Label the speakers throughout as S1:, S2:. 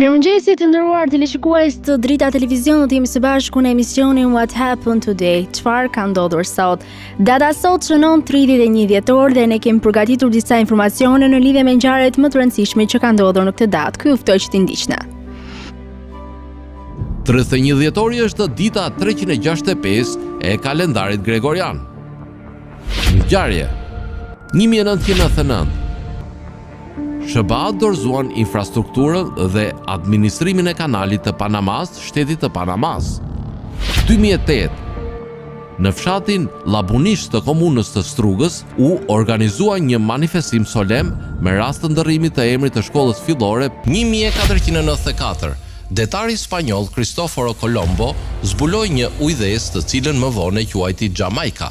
S1: Mirëmëngjesi të nderuar teleshikues të Drita Televizionit, jemi së bashku në emisionin What Happened Today. Çfarë ka ndodhur sot? Data sot shënon 31 dhjetor dhe ne kemi përgatitur disa informacione në lidhje me ngjarjet më të rëndësishme që kanë ndodhur në këtë datë. Ky ftoj që t'i ndiqni.
S2: 31 dhjetori është dita 365 e kalendarit gregorian. Ngjarje 1999. SBA dorëzuan infrastrukturën dhe administrimin e kanalit të Panamas, shtetit të Panamas. 2008. Në fshatin Labunisht të komunës të Strugës u organizua një manifestim solem me rast të ndërrimit të emrit të shkollës fillore 1494. Detari spanjoll Cristoforo Colombo zbuloi një ujdes të cilën më vonë quajti Jamaica.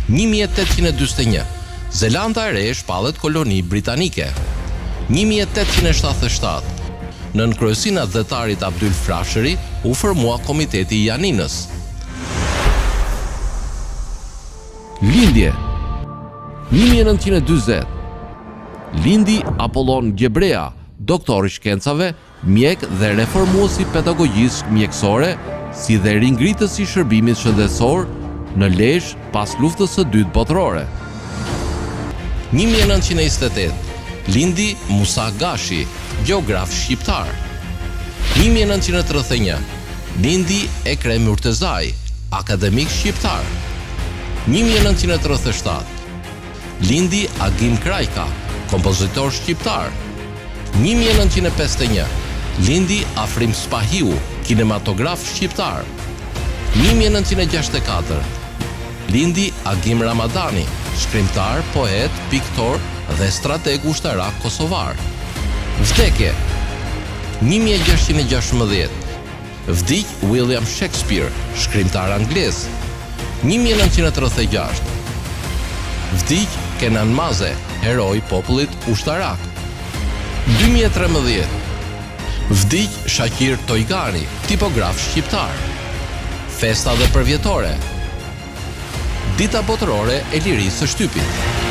S2: 1841. Zelanda e Re shpallet koloni britanike. 1877. Nën kryesinë e dhetarit Abdyl Frashëri u formua Komiteti i Janinës. Lindje 1940. Lindi Apollon Gjebrea, doktor i shkencave, mjek dhe reformuesi pedagogjisë mjekësore, si dhe ringritës i shërbimit shëndetësor në Lezhë pas luftës së dytë botërore. 1928. Lindi Musa Gashi, gjeograf shqiptar. 1931. Lindi Ekrem Murtezaj, akademik shqiptar. 1937. Lindi Agim Krajka, kompozitor shqiptar. 1951. Lindi Afrim Spahiu, kinematograf shqiptar. 1964. Lindi Agim Ramadani, shkrimtar, poet, piktor dhe strateg ushtarak kosovar. Vdekje 1616. Vdiq William Shakespeare, shkrimtar anglez. 1936. Vdiq Kenan Maze, heroi popullit ushtarak. 2013. Vdiq Shakir Tojgani, tipograf shqiptar. Festa dhe përvjetore. Dita botërore e lirisë së shtypit.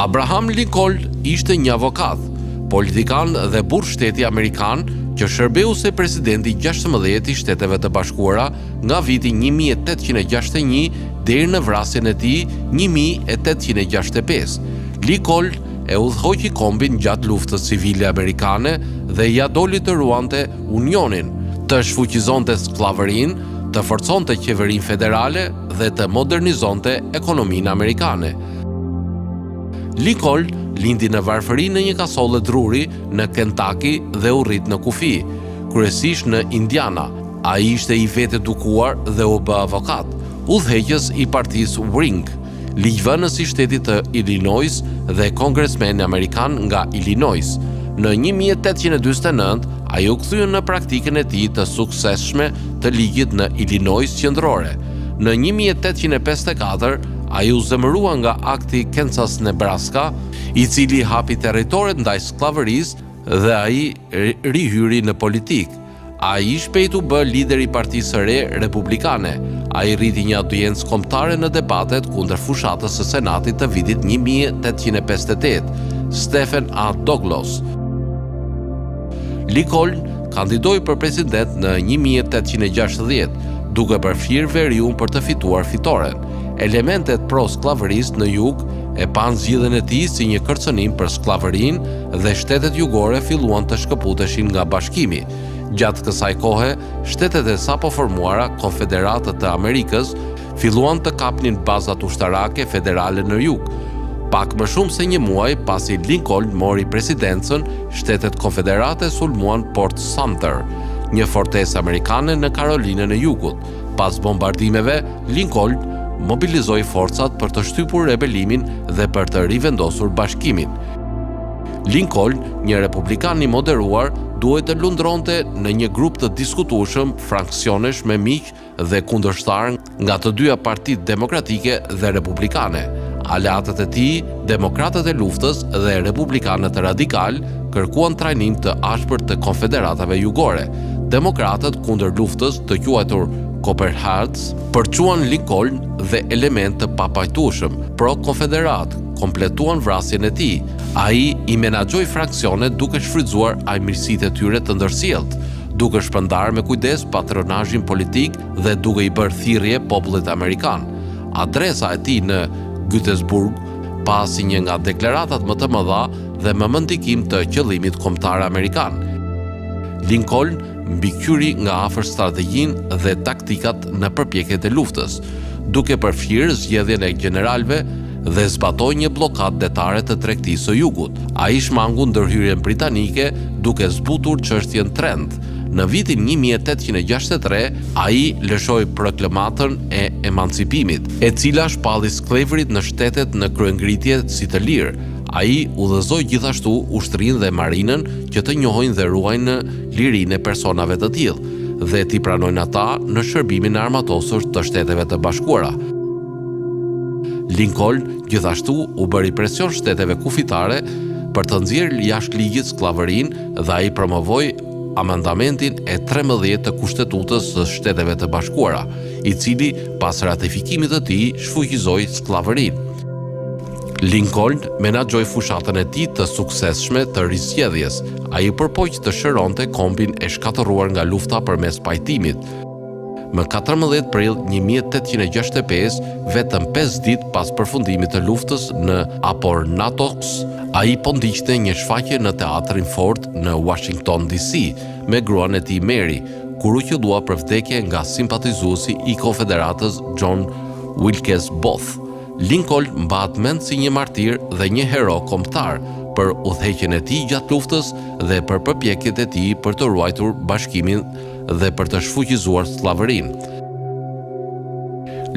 S2: Abraham Lincoln ishte një avokat, politikan dhe burr shteti amerikan që shërbeu si presidenti 16 i Shteteve të Bashkuara nga viti 1861 deri në vrasjen e tij 1865. Lincoln e udhëhoqi kombin gjatë luftës civile amerikane dhe ja doli të ruante Unionin, të shfuqizonte skllavërinë, të forconte qeverinë federale dhe të modernizonte ekonominë amerikane. Lincoln lindi në varfëri në një kasolle druri në Kentucky dhe u rrit në kufi, kryesisht në Indiana. Ai ishte i vetë edukuar dhe u bë avokat, udhëheqës i partisë Whig, ligjvënës i shtetit të Illinois dhe kongresmen amerikan nga Illinois. Në 1849, ai u kthye në praktikën e tij të suksesshme të ligjit në Illinois qendrore. Në 1854, ai u zemërua nga akti Kansas-Nebraska, i cili hapi territoret ndaj skllavërisë dhe ai rihyri në politikë. Ai shpejt u bë lider i Partisë së Re Republikane. Ai rriti një audiencë kombëtare në debatet kundër fushatës së Senatit të vitit 1858, Stephen A. Douglas. Lincoln kandidoi për president në 1860, duke përfshirë veriun për të fituar fitoren. Elementet pro-skllavërisë në jug e pan zgjidhjen e tij si një kërcënim për skllavërinë dhe shtetet jugore filluan të shkëputeshin nga bashkimi. Gjatë kësaj kohe, shtetet e sapo formuara Konfederatët të Amerikës filluan të kapnin bazat ushtarake federale në jug. Pak më shumë se një muaj pasi Lincoln mori presidencën, shtetet konfederate sulmuan Port Sumter, një fortesë amerikane në Karolinën e Jugut. Pas bombardimeve, Lincoln mobilizoi forcat për të shtypur rebelimin dhe për të rivendosur bashkimin. Lincoln, një republikan i moderuar, duhet të lundronte në një grup të diskutueshëm fraksionesh me miq dhe kundërshtar nga të dyja partitë demokratike dhe republikane. Aleatët e tij, demokratët e luftës dhe republikanët radikal, kërkuan trajnim të ashpërt të konfederatave jugore. Demokratët kundër luftës, të quajtur Copper Hearts, përquan Lincoln dhe element të papajtueshëm pro-konfederat, kompletuan vrasjen e tij. Ai i menaxhoi fraksionet duke shfrytzuar ajmirësitë e tyre të ndërsjellët, duke shpërndarë me kujdes patronazhin politik dhe duke i bërë thirrje popullit amerikan. Adresa e tij në Gettysburg pasi një nga deklaratat më të mëdha dhe më ndikim të qëllimit kombëtar amerikan. Lincoln mbikëqyri nga afër strategjinë dhe taktikat në përpjekjet e luftës, duke përfshirë zgjedhjen e generalëve dhe zbatoi një bllokadë detare të tregtisë së jugut. Ai shmangu ndërhyrjen britanike duke zbutur çështjen Trent. Në vitin 1863, ai lëshoi proklamatën e emancipimit, e cila shpalli skleverit në shtetet në kryengritje si të lirë. Ai udhëzoi gjithashtu ushtrinë dhe marinën që të njohojnë dhe ruajnë lirinë e personave të tillë dhe t'i pranojnë ata në shërbimin e armatosur të Shteteve të Bashkuara. Lincoln gjithashtu u bëri presion shteteve kufitare për të nxjerrë jashtë ligjit skllavërinë dhe ai promovoi amendamentin e 13 të Kushtetutës së Shteteve të Bashkuara, i cili pas ratifikimit të tij shfuqizoi skllavërinë. Lincoln menaxhoi fushatën e tij të suksesshme të rizgjedhjes. Ai përpoq të shëronte kombin e shkatërruar nga lufta përmes pajtimit. Më 14 prill 1865, vetëm 5 ditë pas përfundimit të luftës në Appomattox, ai po ndiqte një shfaqje në teatrin Ford në Washington DC me gruan e tij Mary, kur u qellua për vdekje nga simpatizuesi i Konfederatës John Wilkes Booth. Lincoln mbahet mend si një martir dhe një hero kombëtar për udhëheqjen e tij gjatë luftës dhe për përpjekjet e tij për të ruajtur bashkimin dhe për të shfuqizuar skllavërinë.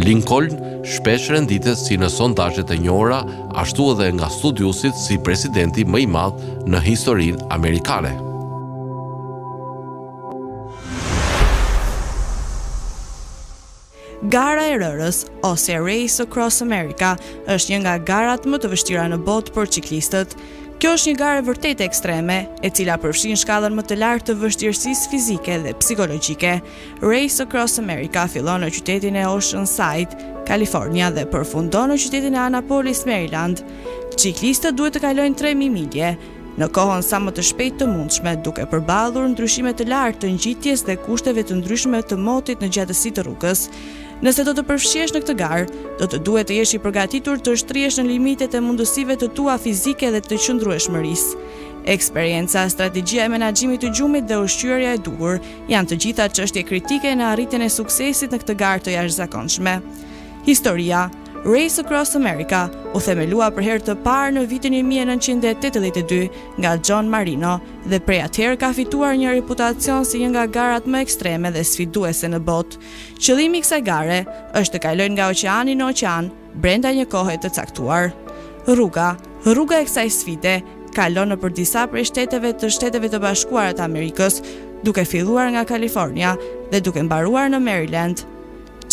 S2: Lincoln shpesh renditet si në sondazhet e njohura, ashtu edhe nga studiusit si presidenti më i madh në historinë amerikane.
S3: Gara e rërës, ose Race Across America, është një nga garat më të vështira në botë për ciklistët. Kjo është një garë vërtet ekstreme, e cila përfshin shkallën më të lartë të vështirësisë fizike dhe psikologjike. Race Across America fillon në qytetin e Oceanside, Kalifornia dhe përfundon në qytetin e Annapolis, Maryland. Ciklistët duhet të kalojnë 3000 milje në kohën sa më të shpejt të mundshme, duke përballur ndryshime të lartë të ngjitjes dhe kushteve të ndryshme të motit në gjatësi të rrugës. Nëse do të përfshihesh në këtë garë, do të duhet të jesh i përgatitur të shtrihesh në limitet e mundësive të tua fizike dhe të qëndrueshmërisë. Eksperienca, strategjia e menaxhimit të gjumit dhe ushqyerja e duhur janë të gjitha çështje kritike në arritjen e suksesit në këtë garë të jashtëzakonshme. Historia. Race Across America u themelua për herë të parë në vitin 1982 nga John Marino dhe prej atëherë ka fituar një reputacion si një nga garat më ekstreme dhe sfiduese në botë. Qëllimi i kësaj gare është të kalojnë nga oqeani në oqean brenda një kohe të caktuar. Rruga e kësaj sfide kalon nëpër disa prej shteteve të Bashkuara të Amerikës, duke filluar nga Kalifornia dhe duke mbaruar në Maryland.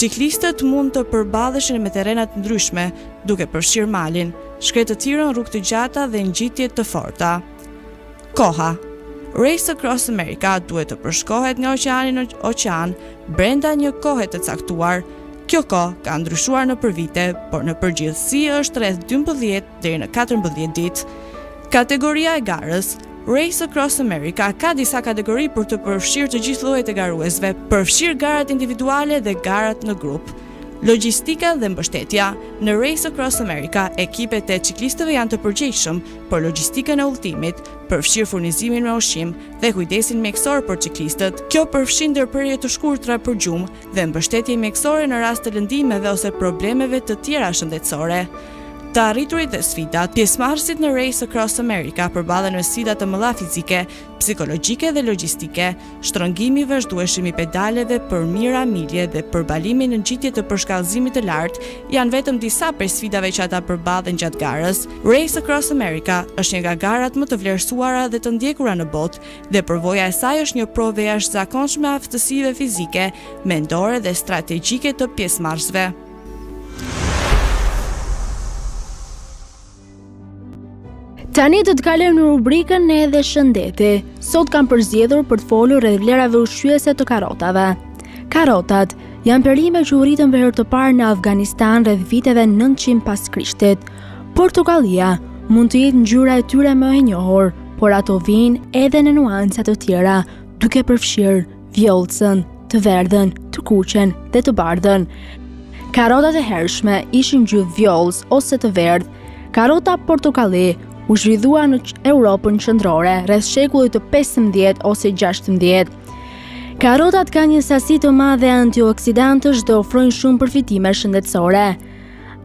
S3: Ciklistët mund të përballeshin me terrenat ndryshme, duke përfshirë malin, shkretë të tirën, rrugë të gjata dhe ngjitje të forta. Koha. Race Across America duhet të përshkohet nga oqeani në oqean brenda një kohe të caktuar. Kjo kohë ka ndryshuar nëpër vite, por në përgjithësi është rreth 12 deri në 14 ditë. Kategoria e garës. Race Across America ka disa kategori për të përfshirë të gjithë llojet e garuesve, përfshirë garat individuale dhe garat në grup. Logjistika dhe mbështetja. Në Race Across America, ekipet e ciklistëve janë të përgjegjshëm për logjistikën e udhëtimit, përfshirë furnizimin me ushqim dhe kujdesin mjekësor për ciklistët. Kjo përfshin ndërprerje të shkurtra për gjumë dhe mbështetje mjekësore në rast të lëndimeve ose problemeve të tjera shëndetësore. Të arriturit dhe sfidat, pjesëmarrësit në Race Across America përballen me sfida të mëdha fizike, psikologjike dhe logjistike, shtrëngimi i vazhdueshëm i pedaleve për mijëra milje dhe përbalimi në ngjitje të përshkallëzimit të lartë janë vetëm disa prej sfidave që ata përballen gjatë garës. Race Across America është një nga garat më të vlerësuara dhe të ndjekura në botë dhe përvoja e saj është një provë e jashtëzakonshme e aftësive fizike, mendore dhe strategjike të pjesëmarrësve.
S1: Tani do të kalojmë në rubrikën edhe shëndeti. Sot kam përzgjedhur për të folur rreth vlerave ushqyese të karrotave. Karrotat janë perime që u rritën për herë të parë në Afganistan rreth viteve 900 pas Krishtit. Portokallia mund të jetë ngjyra e tyre më e njohur, por ato vijnë edhe në nuanca të tjera, duke përfshirë vjollcën, të verdhën, të kuqen dhe të bardhën. Karrotat e hershme ishin ngjyrë vjollës ose të verdhë. Karrota portokalli u zhvillua në Europën qendrore rreth shekullit të 15 ose 16. Karrotat kanë një sasi të madhe antioksidantësh dhe ofrojnë shumë përfitime shëndetësore.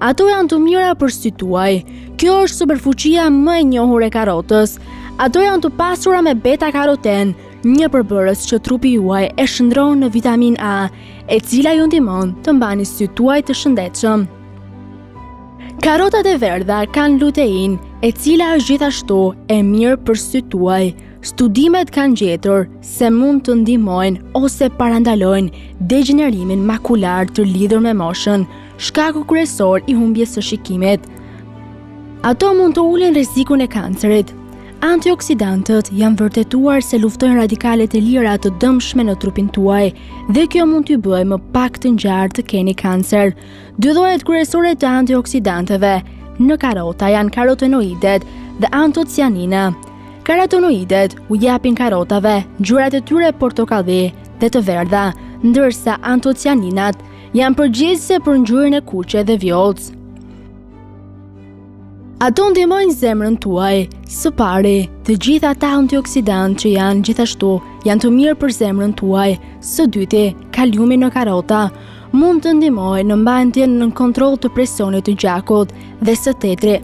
S1: Ato janë të mira për sytë tuaj. Kjo është superfuqia më e njohur e karrotës. Ato janë të pasura me beta-karoten, një përbërës që trupi juaj e shndron në vitamin A, e cila ju ndihmon të mbani sytë tuaj të shëndetshëm. Karrotat e verdha kanë lutein, e cila është gjithashtu e mirë për sytë tuaj. Studimet kanë gjetur se mund të ndihmojnë ose parandalojnë degenerimin makular të lidhur me moshën, shkaku kryesor i humbjes së shikimit. Ato mund të ulin rrezikun e kancerit. Antioksidantët janë vërtetuar se luftojnë radikalet e lira të dëmshme në trupin tuaj dhe kjo mund t'ju bëjë më pak të ngjarë të keni kancer. Dy llojet kryesore të antioksidantëve në karrota janë karotenoidet dhe antocianina. Karotenoidet u japin karrotave ngjyrat e tyre portokalli dhe të verdha, ndërsa antocianinat janë përgjegjëse për ngjyrën e kuqe dhe vjollcë. Ato ndihmojnë zemrën tuaj. Së pari, të gjitha ata antioksidantë që janë gjithashtu janë të mirë për zemrën tuaj. Së dyti, kaliumi në karrota mund të ndihmojë në mbajtjen në kontroll të presionit të gjakut, dhe së tetri,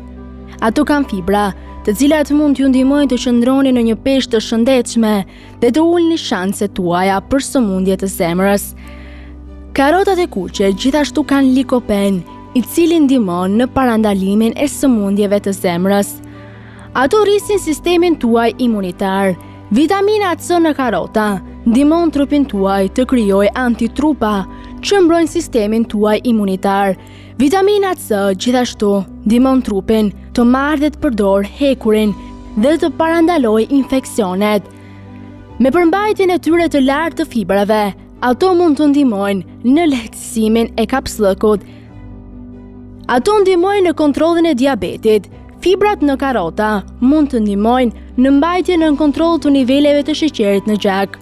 S1: ato kanë fibra, të cilat mund t'ju ndihmojnë të qëndroni në një peshë të shëndetshme dhe të ulni shanset tuaja për sëmundje të zemrës. Karrotat e kuqe gjithashtu kanë likopen, i cili ndihmon në parandalimin e sëmundjeve të zemrës. Ato rrisin sistemin tuaj imunitar. Vitamina C në karrota ndihmon trupin tuaj të krijojë antitrupa që mbrojnë sistemin tuaj imunitar. Vitamina C gjithashtu ndihmon trupin të marrë dhe të përdor hekurin dhe të parandalojë infeksionet. Me përmbajtjen e tyre të lartë të fibrave, ato mund të ndihmojnë në lehtësimin e kapsllëkut. Ato ndihmojnë në kontrollin e diabetit. Fibrat në karrota mund të ndihmojnë në mbajtjen në kontroll të niveleve të sheqerit në gjak.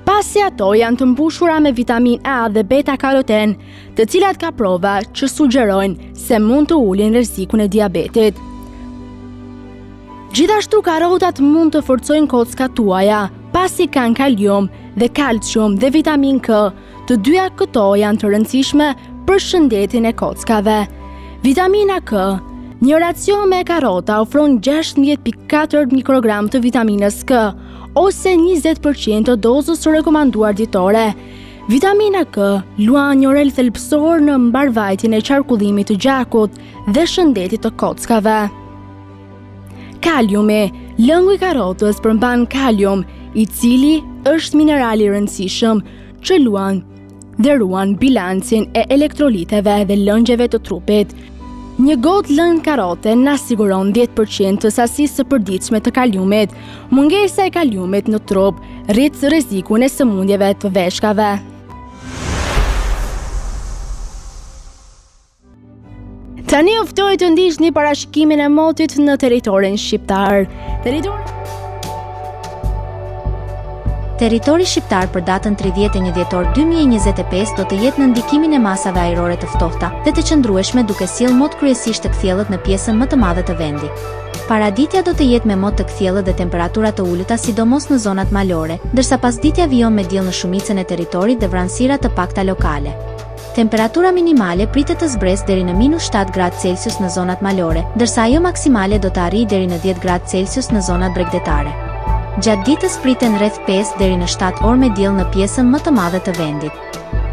S1: Pasi ato janë të mbushura me vitamin A dhe beta-karoten, të cilat ka prova që sugjerojnë se mund të ulin rrezikun e diabetit. Gjithashtu karrotat mund të forcojnë kockat tuaja, pasi kanë kalium dhe kalcium dhe vitamin K. Të dyja këto janë të rëndësishme për shëndetin e kockave. Vitamina K. Një racion me karrota ofron 16.4 mikrogram të vitaminës K, ose 20% të dozës së rekomanduar ditore. Vitamina K luan një rol thelbësor në mbarvajtjen e qarkullimit të gjakut dhe shëndetit të kockave. Kaliumi. Lëngu i karrotës përmban kalium, i cili është mineral i rëndësishëm që ruan bilancin e elektroliteve dhe lëngjeve të trupit. Një gotë lëng karrote na siguron 10% të sasisë së përditshme të kaliumit. Mungesa e kaliumit në trup rrit rrezikun e sëmundjeve të veshkave. Tani ju ftoj të ndiqni parashikimin e motit në territorin shqiptar.
S4: Territori shqiptar për datën 31 dhjetor 2025 do të jetë në ndikimin e masave ajrore të ftohta dhe të qëndrueshme, duke sjellë mot kryesisht të kthjellët në pjesën më të madhe të vendit. Paraditja do të jetë me mot të kthjellët dhe temperatura të ulëta, sidomos në zonat malore, ndërsa pasditja vijon me diell në shumicën e territorit dhe vranësira të pakta lokale. Temperatura minimale pritet të zbresë deri në -7 gradë Celsius në zonat malore, ndërsa ajo maksimale do të arrijë deri në 10 gradë Celsius në zonat bregdetare. Gjatë ditës priten rreth 5 deri në 7 orë me diell në pjesën më të madhe të vendit.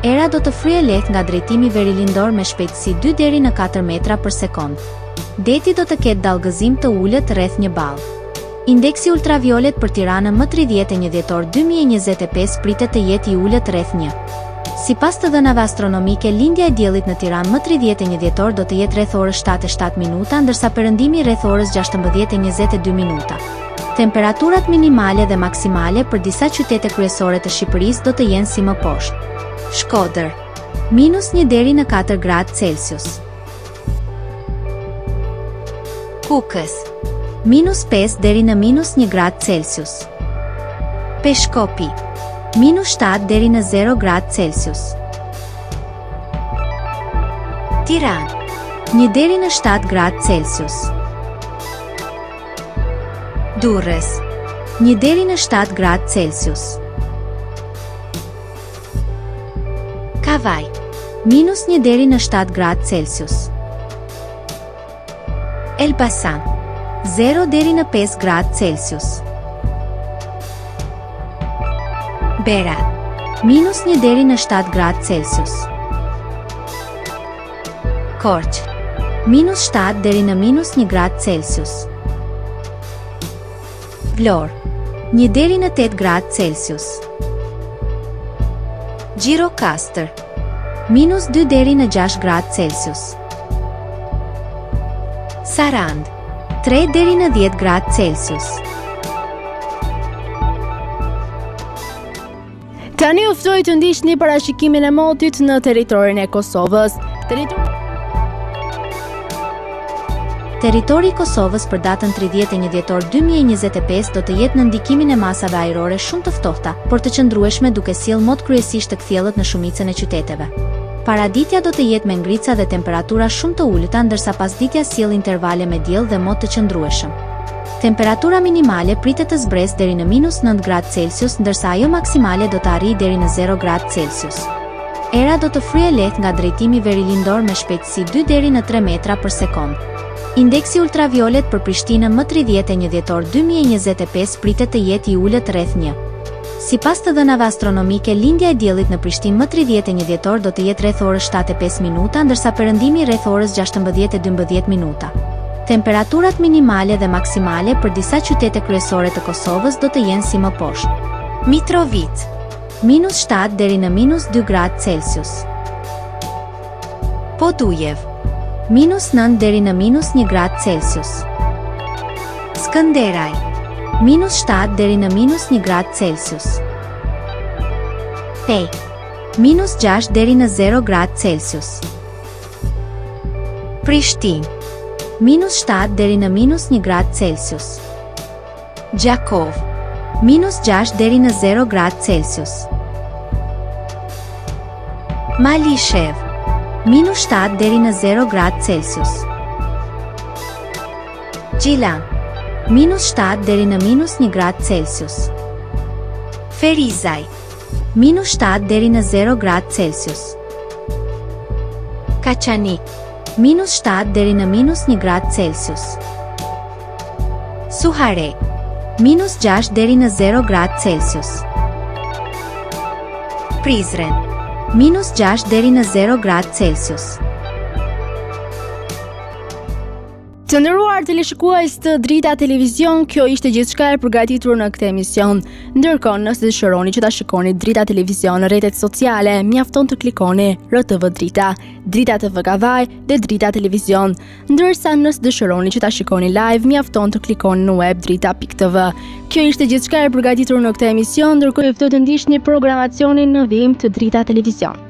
S4: Era do të fryejë lehtë nga drejtimi verilindor me shpejtësi 2 deri në 4 metra për sekond. Deti do të ketë dallgëzim të ulët rreth 1 ball. Indeksi ultraviolet për Tiranën më 31 dhjetor 2025 pritet të jetë i ulët rreth 1. Sipas të dhënave astronomike, lindja e diellit në Tiranë më 31 dhjetor do të jetë rreth orës 7:07 minuta, ndërsa perëndimi rreth orës 16:22 minuta. Temperaturat minimale dhe maksimale për disa qytete kryesore të Shqipërisë do të jenë si më poshtë. Shkodër, -1 deri në 4 gradë Celsius. Kukës, -5 deri në -1 gradë Celsius. Peshkopi, -7 deri në 0 gradë Celsius. Tiranë, 1 deri në 7 gradë Celsius. Durrës, 1 deri në 7 gradë Celsius. Kavaj, -1 deri në 7 gradë Celsius. Elbasan, 0 deri në 5 gradë Celsius. Berat, -1 deri në 7 gradë Celsius. Korçë, -7 deri në -1 gradë Celsius. Vlorë, 1 deri në 8 gradë Celsius. Gjirokastër, -2 deri në 6 gradë Celsius. Sarand, 3 deri në 10 gradë Celsius.
S1: Tani ju ftoj të ndiqni parashikimin e motit në territorin e Kosovës.
S4: Territori i Kosovës për datën 31 dhjetor 2025 do të jetë në ndikimin e masave ajrore shumë të ftohta, por të qëndrueshme duke sjellë mot kryesisht të kthjellët në shumicën e qyteteve. Paraditja do të jetë me ngrica dhe temperatura shumë të ulëta, ndërsa pasditja sjell intervale me diell dhe mot të qëndrueshëm. Temperatura minimale pritet të zbresë deri në -9 gradë Celsius, ndërsa ajo maksimale do të arrijë deri në 0 gradë Celsius. Era do të fryejë lehtë nga drejtimi verilindor me shpejtësi 2 deri në 3 metra për sekond. Indeksi ultraviolet për Prishtinën më 31 dhjetor 2025 pritet të jetë i ulët rreth 1. Sipas të dhënave astronomike, lindja e diellit në Prishtinë më 31 dhjetor do të jetë rreth orës 7:05 minuta, ndërsa perëndimi rreth orës 16:12 minuta. Temperaturat minimale dhe maksimale për disa qytete kryesore të Kosovës do të jenë si më poshtë. Mitrovica, -7 deri në -2 gradë Celsius. Podujev, -9 deri në -1 gradë Celsius. Skënderaj, -7 deri në -1 gradë Celsius. Pej, -6 deri në 0 gradë Celsius. Prishtinë, -7 deri në -1 gradë Celsius. Gjakov, -6 deri në 0 gradë Celsius. Malishev, -7 deri në 0 gradë Celsius. Gjilan, -7 deri në -1 gradë Celsius. Ferizaj, -7 deri në 0 gradë Celsius. Kaçanik, -7 deri në -1 gradë Celsius. Suhare, -6 deri në 0 gradë Celsius. Prizren, -6 deri në 0 gradë Celsius.
S1: Të nderuar teleshikues të Drita Televizion, kjo ishte gjithçka e përgatitur në këtë emision. Ndërkohë, nëse dëshironi që ta shikoni Drita Televizion në rrjetet sociale, mjafton të klikoni RTV Drita, Drita TV Kavaj dhe Drita Televizion. Ndërsa nëse dëshironi që ta shikoni live, mjafton të klikoni në web drita.tv. Kjo ishte gjithçka e përgatitur në këtë emision, ndërkohë ju ftoj të ndiqni programacionin në vijim të Drita Televizion.